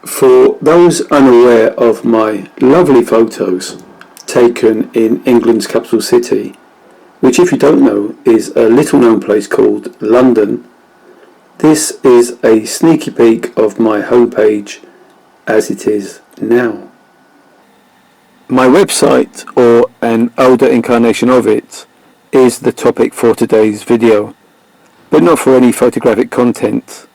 For those unaware of my lovely photos taken in England's capital city, which if you don't know is a little known place called London, this is a sneaky peek of my homepage as it is now. My website, or an older incarnation of it, is the topic for today's video, but not for any photographic content.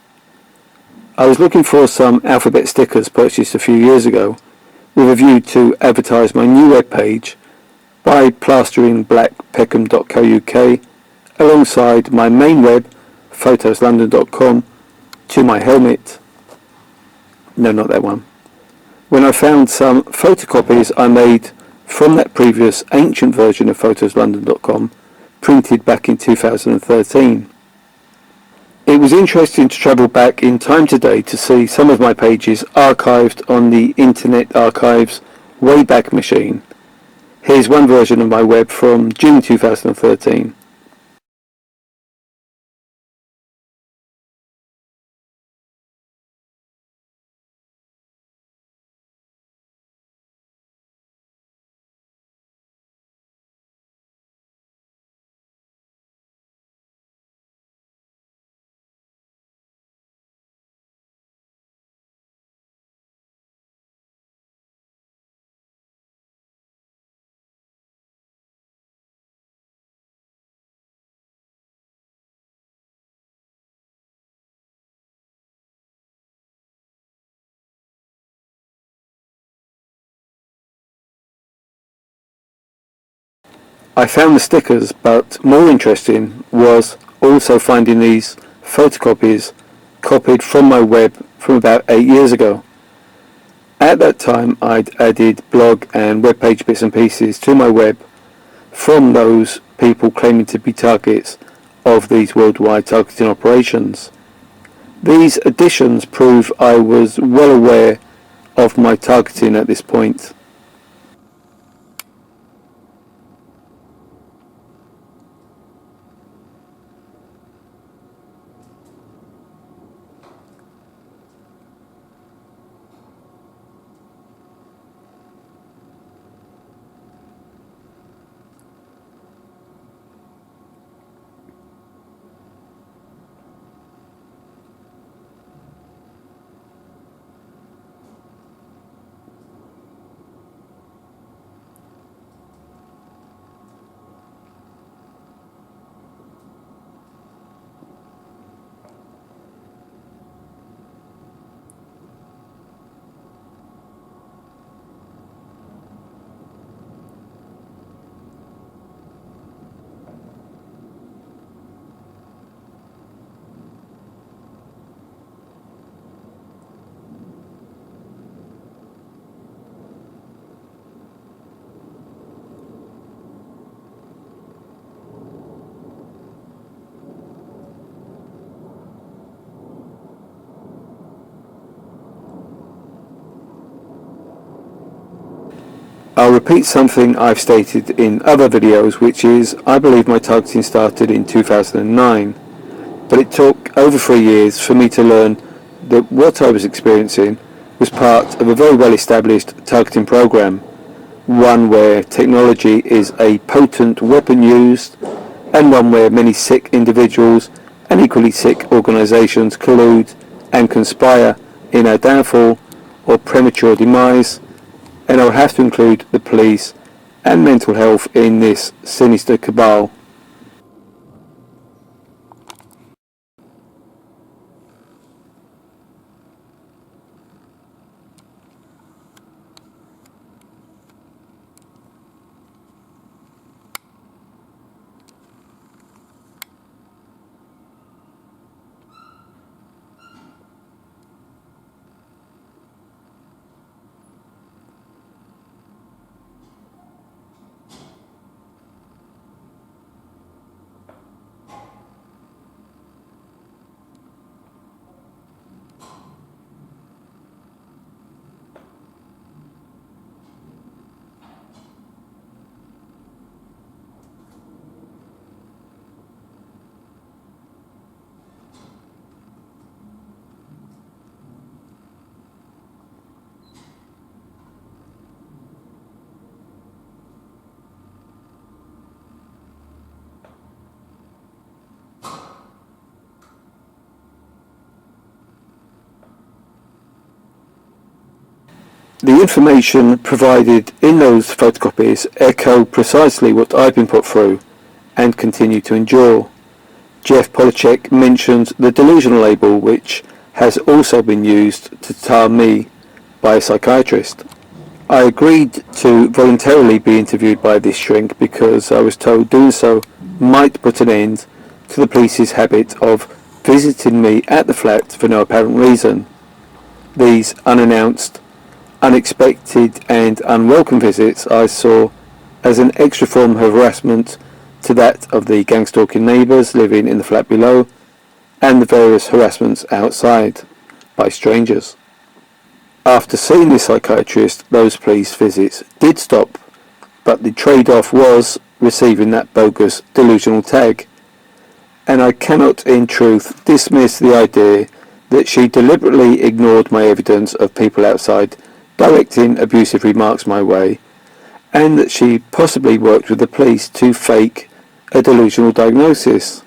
I was looking for some alphabet stickers purchased a few years ago with a view to advertise my new webpage by plastering black peckham.co.uk alongside my main web, photoslondon.com, to my helmet. No, not that one. When I found some photocopies I made from that previous ancient version of photoslondon.com, printed back in 2013. It was interesting to travel back in time today to see some of my pages archived on the Internet Archive's Wayback Machine. Here's one version of my web from June 2013. I found the stickers, but more interesting was also finding these photocopies copied from my web from about 8 years ago. At that time I'd added blog and webpage bits and pieces to my web from those people claiming to be targets of these worldwide targeting operations. These additions prove I was well aware of my targeting at this point. I'll repeat something I've stated in other videos, which is I believe my targeting started in 2009, but it took over 3 years for me to learn that what I was experiencing was part of a very well established targeting program, one where technology is a potent weapon used, and one where many sick individuals and equally sick organisations collude and conspire in our downfall or premature demise, and I'll have to include the police and mental health in this sinister cabal. The information provided in those photocopies echo precisely what I've been put through and continue to endure. Jeff Polachek mentions the delusional label, which has also been used to tar me by a psychiatrist. I agreed to voluntarily be interviewed by this shrink because I was told doing so might put an end to the police's habit of visiting me at the flat for no apparent reason. These unannounced, unexpected and unwelcome visits I saw as an extra form of harassment to that of the gangstalking neighbours living in the flat below and the various harassments outside by strangers. After seeing the psychiatrist, those police visits did stop, but the trade-off was receiving that bogus delusional tag, and I cannot in truth dismiss the idea that she deliberately ignored my evidence of people outside directing abusive remarks my way, and that she possibly worked with the police to fake a delusional diagnosis,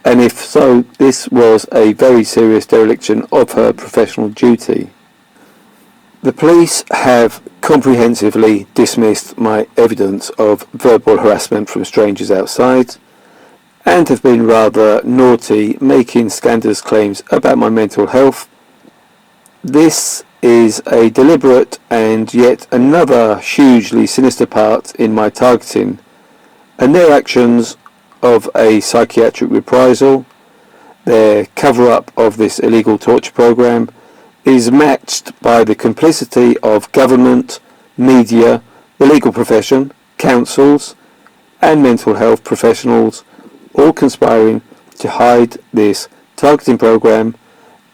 and if so, this was a very serious dereliction of her professional duty. The police have comprehensively dismissed my evidence of verbal harassment from strangers outside, and have been rather naughty, making scandalous claims about my mental health. This is a deliberate and yet another hugely sinister part in my targeting, and their actions of a psychiatric reprisal, their cover-up of this illegal torture program, is matched by the complicity of government, media, the legal profession, councils, and mental health professionals, all conspiring to hide this targeting program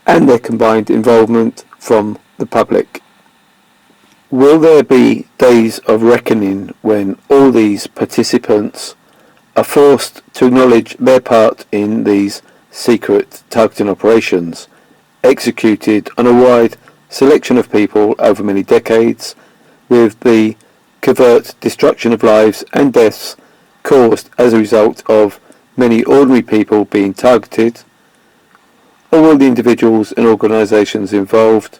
and their combined involvement from the public. Will there be days of reckoning when all these participants are forced to acknowledge their part in these secret targeting operations, executed on a wide selection of people over many decades, with the covert destruction of lives and deaths caused as a result of many ordinary people being targeted? Or will the individuals and organisations involved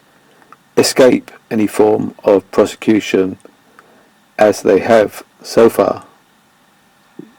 escape any form of prosecution as they have so far?